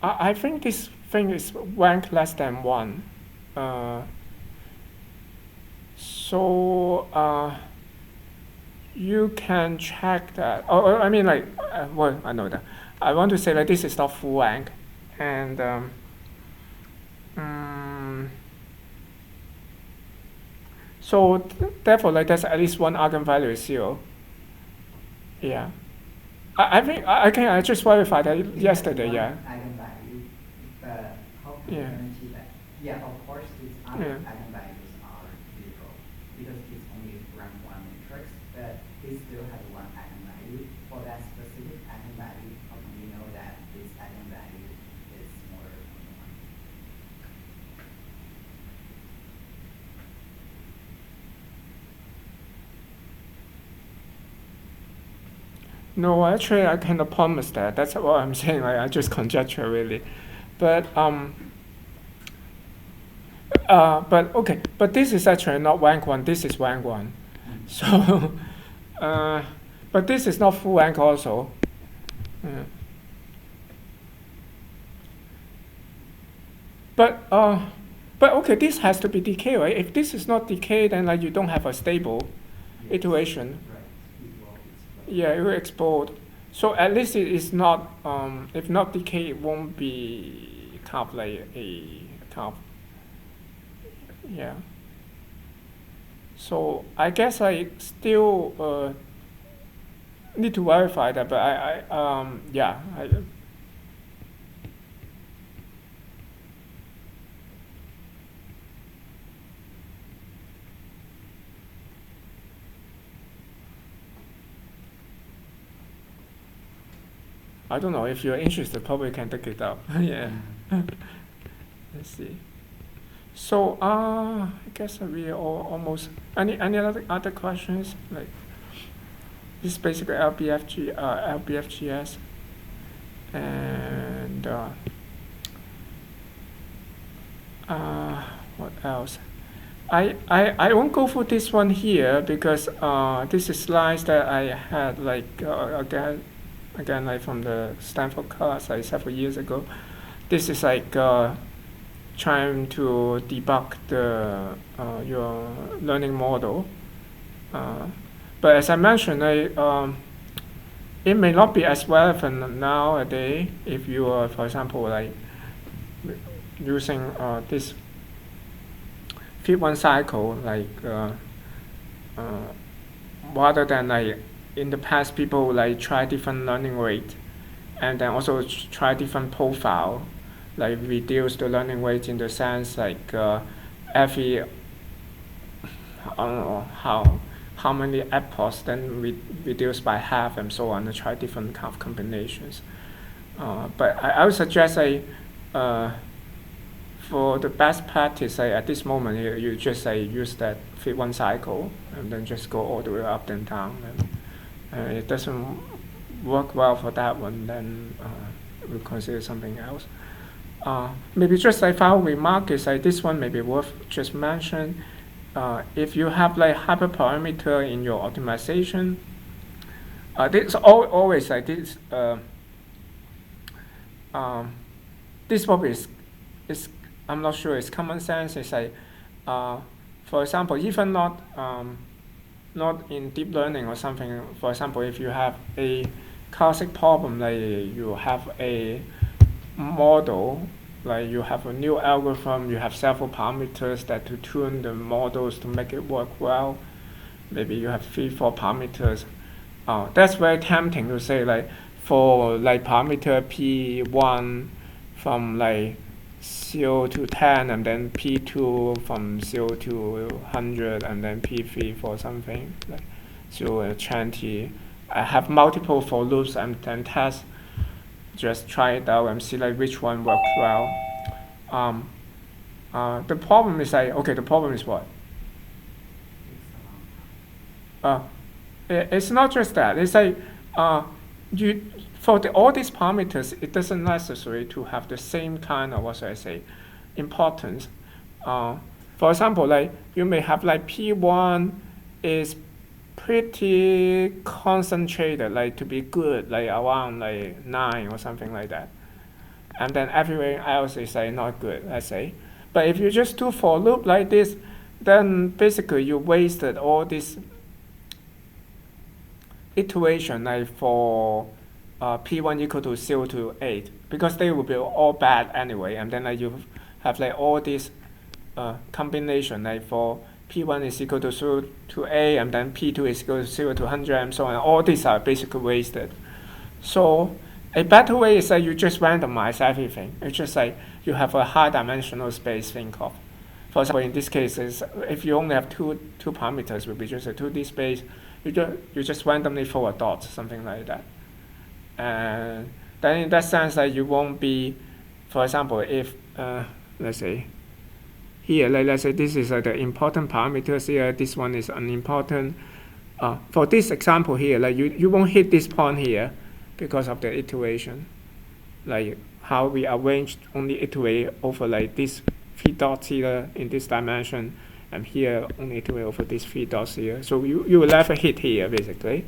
I think this thing is rank less than 1. So you can check that. I mean, like, well, I know that. I want to say that this is not full rank, and so therefore, like, there's at least one eigenvalue is 0. Yeah. I think I just verified that yesterday. Yeah. Eigenvalue, but how can we Yeah. guarantee that? Yeah, of course, these other eigenvalues are 0 because it's only rank 1 matrix, but it still has one eigenvalue. For that specific eigenvalue, how can we know that this eigenvalue is smaller than 1? No, actually, I cannot promise that. That's what I'm saying. Like, I just conjecture really, but okay. But this is actually not rank 1. This is rank 1. So, but this is not full rank also. Yeah. But okay, this has to be decay, right? If this is not decay, then like you don't have a stable iteration. Right, it will explode. Yeah, it will explode. So at least it is not. If not decay, it won't be kind of like a kind of. Yeah. So I guess I still need to verify that, but yeah. I don't know if you're interested. Probably can take it up. Yeah. Let's see. So I guess we are almost. Any other questions? Like this is basically Lbfgs, and what else? I won't go for this one here because this is slides that I had like again like from the Stanford class like several years ago. This is like trying to debug the your learning model. But as I mentioned, it may not be as relevant nowadays if you are, for example, like using this fit one cycle, like rather than like in the past people like try different learning rate, and then also try different profile, like reduce the learning rate in the sense like every I don't know how many apples then reduce by half and so on, and try different kind of combinations. But I would suggest for the best practice at this moment you just use that fit one cycle and then just go all the way up and down, and it doesn't work well for that one, then we'll consider something else. Maybe just like final remark is like this one may be worth just mention. If you have like hyperparameter in your optimization, this always like this. This probably is I'm not sure it's common sense. It's like, for example, even not in deep learning or something. For example, if you have a classic problem, like you have a model like you have a new algorithm, you have several parameters that to tune the models to make it work well. Maybe you have 3-4 parameters. That's very tempting to say like for like parameter P1 from like 0 to 10, and then P2 from 0 to 100, and then P3 for something like 0 to 20. I have multiple for loops and then test. Just try it out and see like which one works well. The problem is like, okay, the problem is what? It's not just that. It's like you for all these parameters, it doesn't necessary to have the same kind of, what should I say, importance. For example, like you may have like P1 is pretty concentrated, like to be good, like around like 9 or something like that, and then everything else is like not good, let's say. But if you just do for loop like this, then basically you wasted all this iteration like for P1 equal to 0 to 8, because they will be all bad anyway, and then like you have like all this combination like for P1 is equal to 0 to 8, and then P2 is equal to 0 to 100, and so on. All these are basically wasted. So a better way is that you just randomize everything. It's just like you have a high dimensional space think of. For example, in this case, is if you only have two parameters, will be just a 2D space, you just randomly throw a dot, something like that. And then in that sense, like you won't be, for example, if let's say here, like let's say this is the important parameters here, this one is unimportant. For this example here, like you won't hit this point here because of the iteration. Like how we arranged only iterate over like this 3 dots here in this dimension, and here only iterate over these 3 dots here. So you will never hit here basically.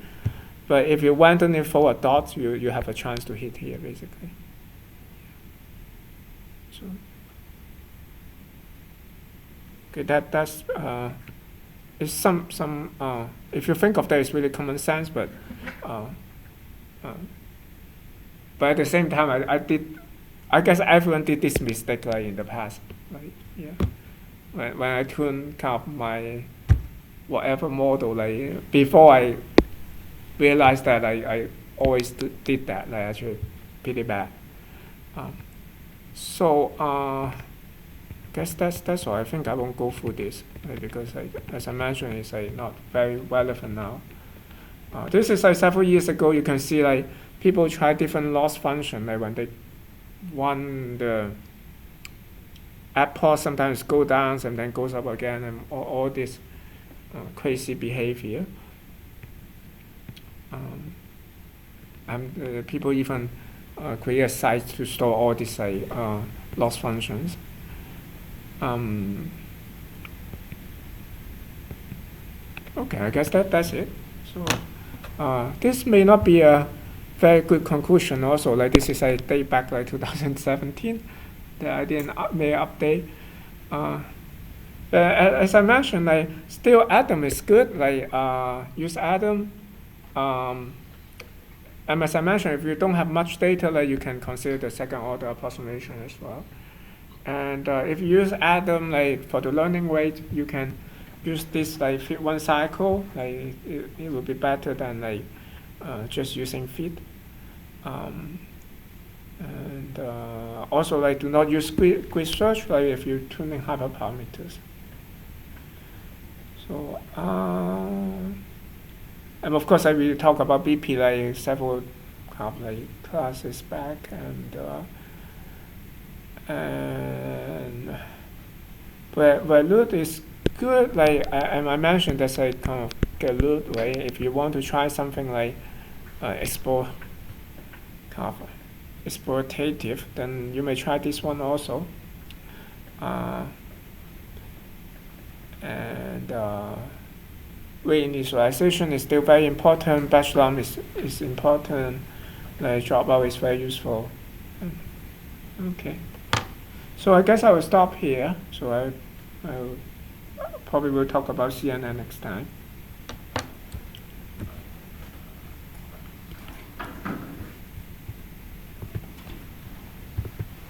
But if you randomly throw a dot, you have a chance to hit here basically. So okay, that's is some if you think of that, it's really common sense, but at the same time, I guess everyone did this mistake like in the past, like when I tuned kind of my whatever model, like before I realized that I always did that, like actually pretty bad. So I guess that's all. I think I won't go through this because as I mentioned, it's like not very relevant now. This is like several years ago. You can see like people try different loss function, like when they run the app port, sometimes go down and then goes up again, and all this crazy behavior. And people even create a site to store all these loss functions. Okay, I guess that's it. So this may not be a very good conclusion. Also, like this is a date back like 2017 that I didn't may update. As I mentioned, like still Atom is good. Like use Atom. And as I mentioned, if you don't have much data, like you can consider the second order approximation as well. And if you use Atom like for the learning rate, you can use this like fit one cycle. Like it will be better than like just using fit. And also like do not use grid search like if you're tuning hyperparameters. So and of course I will talk about BP like several kind of like classes back, and where root is good, like I mentioned that's like kind of get root, right? If you want to try something like exploitative, then you may try this one also. And reinitialization is still very important. Batch lump is important. Like dropout is very useful. Okay. So I guess I will stop here. So I probably will talk about CNN next time.